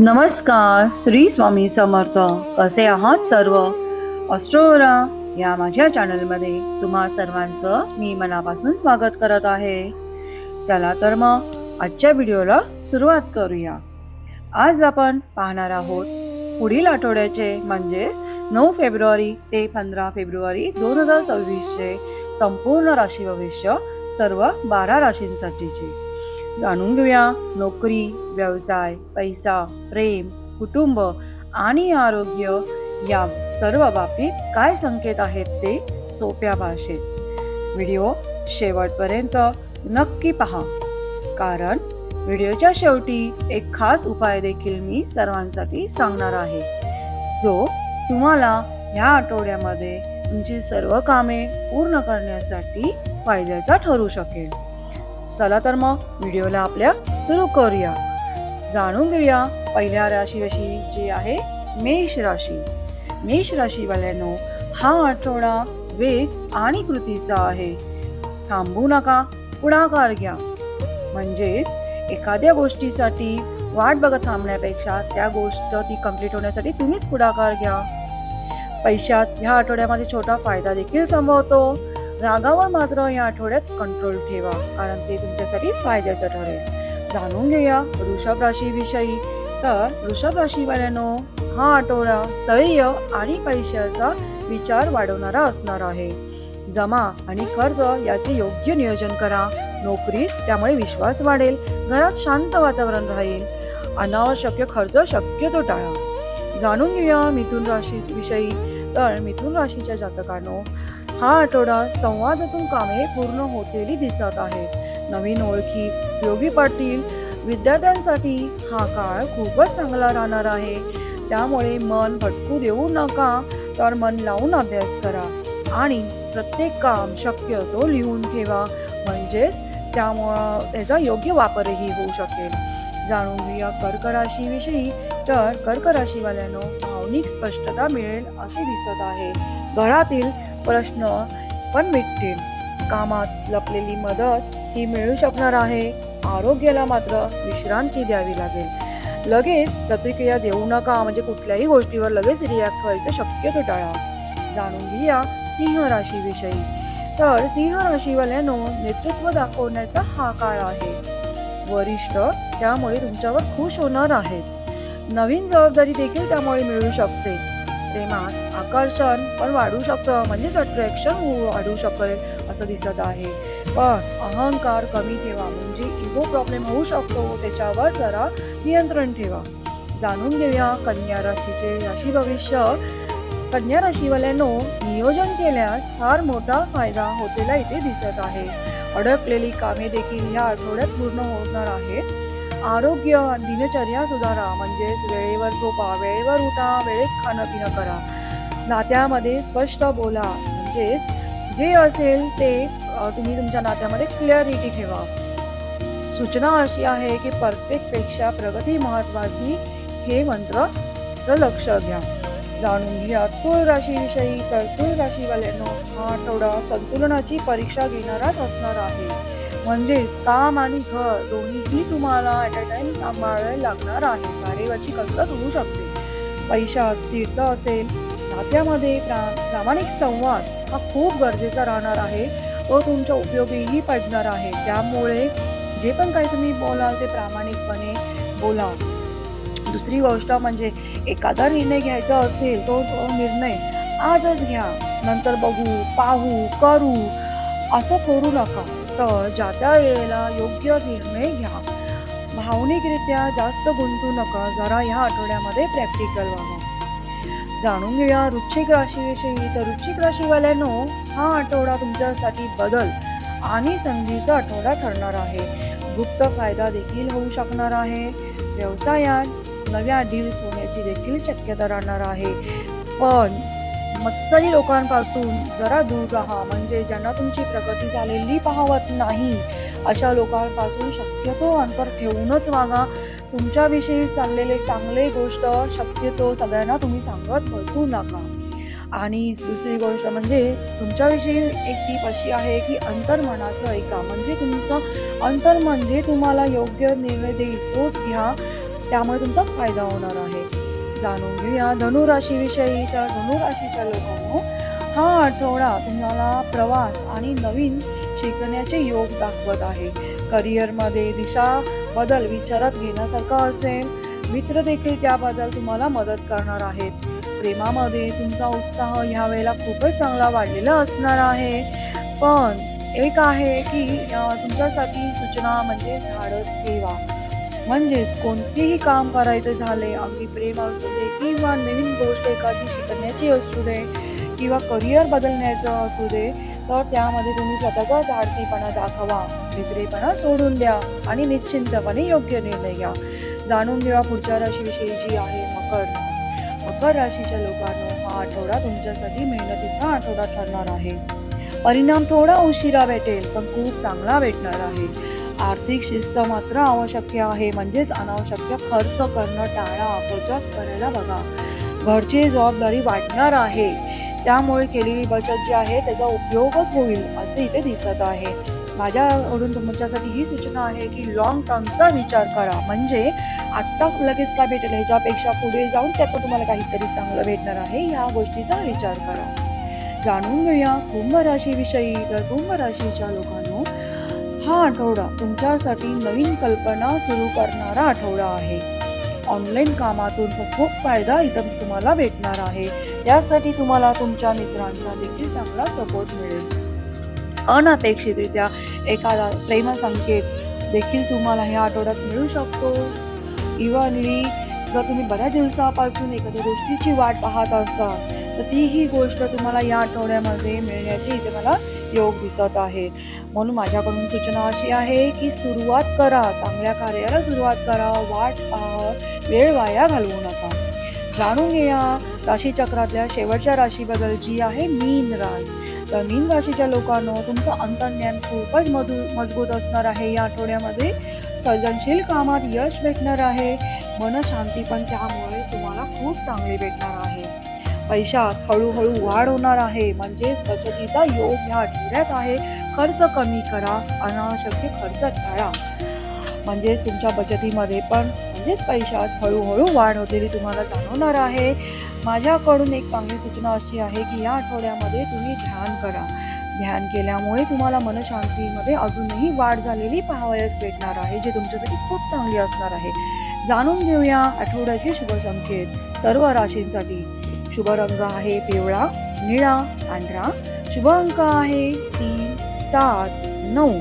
नमस्कार, श्री स्वामी समर्थ. कसे आहात सर्व? ऑस्ट्रोरा या माझ्या चॅनलमध्ये तुम्हा सर्वांचं मी मनापासून स्वागत करत आहे. चला तर मग आजच्या व्हिडिओला सुरुवात करूया. आज आपण पाहणार आहोत पुढील आठवड्याचे म्हणजेच 9 फेब्रुवारी ते 15 फेब्रुवारी 2026 चे संपूर्ण राशी भविष्य सर्व 12 राशींसाठीचे. जाणून घेऊया नोकरी, व्यवसाय, पैसा, प्रेम, कुटुंब आणि आरोग्य या सर्व बाबतीत काय संकेत आहेत ते सोप्या भाषेत. व्हिडिओ शेवटपर्यंत नक्की पहा, कारण व्हिडिओच्या शेवटी एक खास उपाय देखील मी सर्वांसाठी सांगणार आहे, जो तुम्हाला या आठवड्यामध्ये तुमची सर्व कामे पूर्ण करण्यासाठी फायद्याचा ठरू शकेल. चला तर मग व्हिडिओला आपल्या सुरू करूया. जाणून घेऊया पहिल्या राशीविषयी, जी आहे मेष राशी. मेष राशीवाल्यांनो, हा आठवडा वेग आणि कृतीचा आहे. थांबू नका, पुढाकार घ्या. म्हणजेच एखाद्या गोष्टीसाठी वाट बघत थांबण्यापेक्षा त्या गोष्ट ती कंप्लीट होण्यासाठी तुम्हीच पुढाकार घ्या. पैशात ह्या आठवड्यामध्ये छोटा फायदा देखील संभवतो. रागावर मात्र या आठवड्यात कंट्रोल ठेवा, कारण ते तुमच्यासाठी फायद्याचं ठरेल. जाणून घेऊया वृषभ राशीविषयी. तर वृषभ राशीवाल्यांनो, हा आठवडा स्थैर्य आणि पैशाचा विचार वाढवणारा असणार आहे. जमा आणि खर्च याचे योग्य नियोजन करा. नोकरीत त्यामुळे विश्वास वाढेल. घरात शांत वातावरण राहील. अनावश्यक खर्च शक्यतो टाळा. जाणून घेऊया मिथुन राशीविषयी. तर मिथुन राशीच्या जातकांनो, हा आठवडा संवादातून कामे पूर्ण होतेली दिसत आहेत. नवीन ओळखी उपयोगी पडतील. विद्यार्थ्यांसाठी हा काळ खूपच चांगला राहणार आहे. त्यामुळे मन भटकू देऊ नका, तर मन लावून अभ्यास करा आणि प्रत्येक काम शक्यतो लिहून ठेवा. म्हणजेच त्यामुळं त्याचा योग्य वापरही होऊ शकेल. जाणून घेऊया कर्क राशीविषयी. तर कर्क राशीवाल्यांनो, भावनिक स्पष्टता मिळेल असे दिसत आहे. घरातील प्रश्न पण मिटतील. कामात लपलेली मदत ही मिळू शकणार आहे. आरोग्याला मात्र विश्रांती द्यावी लागेल. लगेच प्रतिक्रिया देऊ नका, म्हणजे कुठल्याही गोष्टीवर लगेच रिॲक्ट व्हायचं शक्यतो टाळा. जाणून घेऊया सिंह राशीविषयी. तर सिंह राशीवाल्यांनो, नेतृत्व दाखवण्याचा हा काळ आहे. वरिष्ठ त्यामुळे तुमच्यावर खुश होणार आहेत. नवीन जबाबदारी देखील त्यामुळे मिळू शकते. प्रेमात आकर्षण पण वाढू शकतं, म्हणजेच अट्रॅक्शन वाढू शकेल असं दिसत आहे. पण अहंकार कमी ठेवा, म्हणजे इगो प्रॉब्लेम होऊ शकतो, त्याच्यावर जरा नियंत्रण ठेवा. जाणून घेऊया कन्या राशीचे राशी भविष्य. कन्या राशीवाल्यांनो, नियोजन केल्यास फार मोठा फायदा होतेला इथे दिसत आहे. अडकलेली कामे देखील या आठवड्यात पूर्ण होणार आहेत. आरोग्य दिनचर्या सुधारा, म्हणजेच वेळेवर झोपा, वेळेवर उठा, वेळेत खाणं पिणं करा. नात्यामध्ये स्पष्ट बोला, म्हणजेच जे असेल ते तुम्ही तुमच्या नात्यामध्ये क्लिअरिटी ठेवा. सूचना अशी आहे की परफेक्टपेक्षा प्रगती महत्वाची, हे मंत्रचं लक्ष घ्या. जाणून घ्या तुळ राशीविषयी. तर तुळ राशीवाल्यांनो, हा आठवडा संतुलनाची परीक्षा घेणाराच असणार आहे. म्हणजेच काम आणि घर दोन्हीही तुम्हाला ॲट अ टाइम सांभाळायला लागणार आहे. वारेवरची कसरत होऊ शकते. पैशात स्थिरता असेल. नात्यामध्ये प्रामाणिक संवाद हा खूप गरजेचा राहणार आहे. तो तुमच्या उपयोगीही पडणार आहे. त्यामुळे जे पण काही तुम्ही बोलाल ते प्रामाणिकपणे बोला. दुसरी गोष्ट म्हणजे एखादा निर्णय घ्यायचा असेल, तो निर्णय आजच घ्या, नंतर बघू, पाहू, करू असं करू नका. तर ज्या त्या वेळेला योग्य निर्णय घ्या. भावनिकरित्या जास्त गुंतू नका. जरा ह्या आठवड्यामध्ये प्रॅक्टिकल व्हा. जाणून घेऊया वृश्चिक राशीविषयी. तर वृश्चिक राशीवाल्यांनो, हा आठवडा तुमच्यासाठी बदल आणि संधीचा आठवडा ठरणार आहे. गुप्त फायदा देखील होऊ शकणार आहे. व्यवसायात नव्या डील्स होण्याची देखील शक्यता राहणार आहे. पण मत्सरी लोकांपासून जरा दूर राहा, म्हणजे ज्यांना तुमची प्रगती झालेली पाहवत नाही अशा लोकांपासून शक्यतो अंतर ठेवूनच वागा. तुमच्याविषयी चाललेले चांगले गोष्ट शक्यतो सगळ्यांना तुम्ही सांगत बसू नका. आणि दुसरी गोष्ट म्हणजे तुमच्याविषयी एक टीप अशी आहे की अंतर्मनाचं ऐका, म्हणजे तुमचं अंतर्मन जे तुम्हाला योग्य निर्णय देईल तोच घ्या. त्यामुळे तुमचा फायदा होणार आहे. जाणून घेऊया धनुराशीविषयी. तर धनुराशीच्या लोकांनो, हा आठवडा तुम्हाला प्रवास आणि नवीन शिकण्याचे योग दाखवत आहे. करिअरमध्ये दिशा बदल विचारात घेण्यासारखा असेल. मित्र देखील त्याबद्दल तुम्हाला मदत करणार आहेत. प्रेमामध्ये तुमचा उत्साह ह्या वेळेला खूपच चांगला वाढलेला असणार आहे. पण एक आहे की तुमच्यासाठी सूचना म्हणजे धाडस ठेवा. म्हणजे कोणतेही काम करायचे झाले, अगदी प्रेम असू दे किंवा नवीन गोष्ट एखादी शिकण्याची असू दे किंवा करिअर बदलण्याचं असू दे, तर त्यामध्ये तुम्ही स्वतःचा धाडसीपणा दाखवा. भित्रेपणा सोडून द्या आणि निश्चिंतपणे योग्य निर्णय घ्या. जाणून घ्या पुढच्या राशीविषयी जी आहे मकर राशी. मकर राशीच्या लोकांनो, हा आठवडा तुमच्यासाठी मेहनतीचा आठवडा ठरणार आहे. परिणाम थोडा उशिरा भेटेल पण खूप चांगला भेटणार आहे. आर्थिक शिस्त मात्र आवश्यक आहे. म्हणजेच अनावश्यक खर्च करणं टाळा, बचत करायला बघा. घरची जबाबदारी वाढणार आहे, त्यामुळे केलेली बचत जी आहे त्याचा उपयोगच होईल असे इथे दिसत आहे. माझ्याकडून तुमच्यासाठी ही सूचना आहे की लॉंग टर्मचा विचार करा. म्हणजे आत्ता लगेच काय भेटेल ह्याच्यापेक्षा पुढे जाऊन त्यात तुम्हाला काहीतरी चांगलं भेटणार आहे, या गोष्टीचा विचार करा. जाणून घेऊया कुंभ राशीविषयी. तर कुंभ राशीच्या लोकांनो, हा आठवडा तुमच्यासाठी नवीन कल्पना सुरू करणारा आठवडा आहे. ऑनलाईन कामातून खूप फायदा इथं तुम्हाला भेटणार आहे. त्यासाठी तुम्हाला तुमच्या मित्रांचा देखील चांगला सपोर्ट मिळेल. अनपेक्षितरित्या एखादा प्रेमसंकेत देखील तुम्हाला या आठवड्यात मिळू शकतो. इव्हनली जर तुम्ही बऱ्याच दिवसापासून एखाद्या गोष्टीची वाट पाहत असाल तर तीही गोष्ट तुम्हाला या आठवड्यामध्ये मिळण्याचे इथे मला योग दिसत आहे. म्हणून माझ्याकडून सूचना अशी आहे की सुरुवात करा, चांगल्या कार्याला सुरुवात करा. वाट पाहत वेळ वाया घालवू नका. जाणून घ्या राशीचक्रातल्या शेवटच्या राशीबद्दल जी आहे मीन रास. तर मीन राशीच्या लोकांनो, तुमचं अंतर्ज्ञान खूपच मजबूत असणार आहे. या आठवड्यामध्ये सर्जनशील कामात यश भेटणार आहे. मनशांती पण त्यामुळे तुम्हाला खूप चांगली भेटणार आहे. पैशात हळूहळू वाढ होणार आहे. म्हणजेच बचतीचा योग या आठवड्यात आहे. खर्च कमी करा, अनावश्यक खर्च टाळा. म्हणजेच तुमच्या बचतीमध्ये पण म्हणजेच पैशात हळूहळू वाढ होतेली तुम्हाला जाणवणार आहे. माझ्याकडून एक चांगली सूचना अशी आहे की या आठवड्यामध्ये तुम्ही ध्यान करा. ध्यान केल्यामुळे तुम्हाला मनशांतीमध्ये अजूनही वाढ झालेली पाहावयास भेटणार आहे, जे तुमच्यासाठी खूप चांगली असणार आहे. जाणून घेऊया आठवड्याचे शुभ संकेत सर्व राशींसाठी. शुभ रंग आहे पिवळा, निळा, पांढरा. शुभ अंक आहे 3, 7, 9.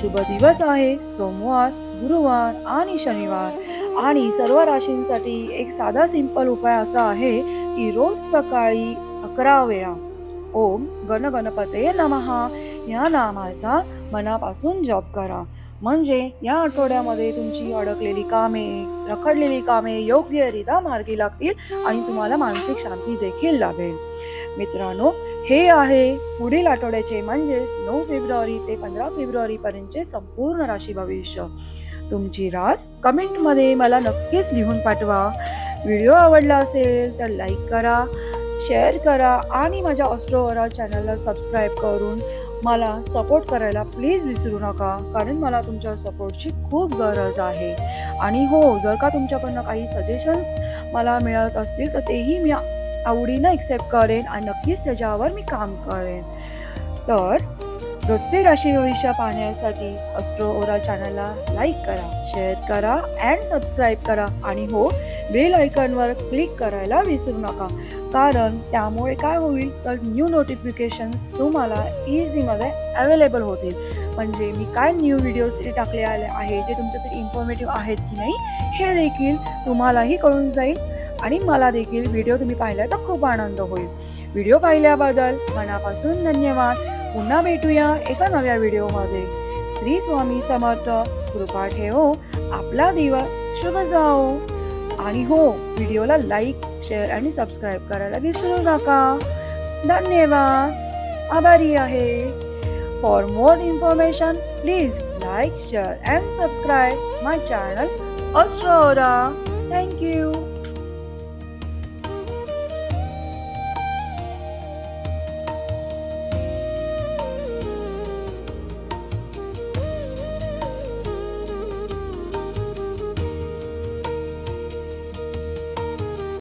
शुभ दिवस आहे सोमवार, गुरुवार आणि शनिवार. आणि सर्व राशींसाठी एक साधा सिंपल उपाय असा आहे की रोज सकाळी 11 वेळा ओम गण गणपतये नमः या नामाचा मनापासून जप करा. म्हणजे या आठवड्यामध्ये तुमची अडकलेली कामे, रखडलेली कामे योग्यरित्या मार्गी लागतील आणि तुम्हाला मानसिक शांती देखील लाभेल. मित्रांनो, हे आहे पुढील आठवड्याचे म्हणजेच 9 फेब्रुवारी ते 15 फेब्रुवारी पर्यंतचे संपूर्ण राशी भविष्य. तुमची रास कमेंटमध्ये मला नक्कीच लिहून पाठवा. व्हिडिओ आवडला असेल तर लाईक करा, शेअर करा आणि माझ्या ॲस्ट्रोओरा चॅनलला सबस्क्राईब करून मला सपोर्ट करायला प्लीज विसरू नका, कारण मला तुमच्या सपोर्टची खूप गरज आहे. आणि हो, जर का तुमच्याकडनं काही सजेशन्स मला मिळत असतील तर तेही मी आवडीनं एक्सेप्ट करेन आणि नक्कीच त्याच्यावर मी काम करेन. तर रोजचे राशी भविष्य पाहण्यासाठी ॲस्ट्रोओरा चॅनलला लाईक करा, शेअर करा अँड सबस्क्राईब करा. आणि हो, बेल आयकॉनवर क्लिक करायला विसरू नका, कारण त्यामुळे काय होईल तर न्यू नोटिफिकेशन्स तुम्हाला इझीमध्ये अवेलेबल होतील. म्हणजे मी काय न्यू व्हिडिओज टाकले आले आहे जे तुमच्यासाठी इन्फॉर्मेटिव्ह आहेत की नाही हे देखील तुम्हालाही कळून जाईल आणि मला देखील व्हिडिओ तुम्ही पाहिल्याचा खूप आनंद होईल. व्हिडिओ पाहिल्याबद्दल मनापासून धन्यवाद. पुन्हा भेटूया एका नव्या व्हिडिओमध्ये. श्री स्वामी समर्थ. कृपा ठेवो. आपला दिवस शुभ जाओ. आणि हो, व्हिडिओला लाईक, शेअर आणि सबस्क्राईब करायला विसरू नका. धन्यवाद. आभारी आहे. For more information please like, share and subscribe my channel ॲस्ट्रोओरा.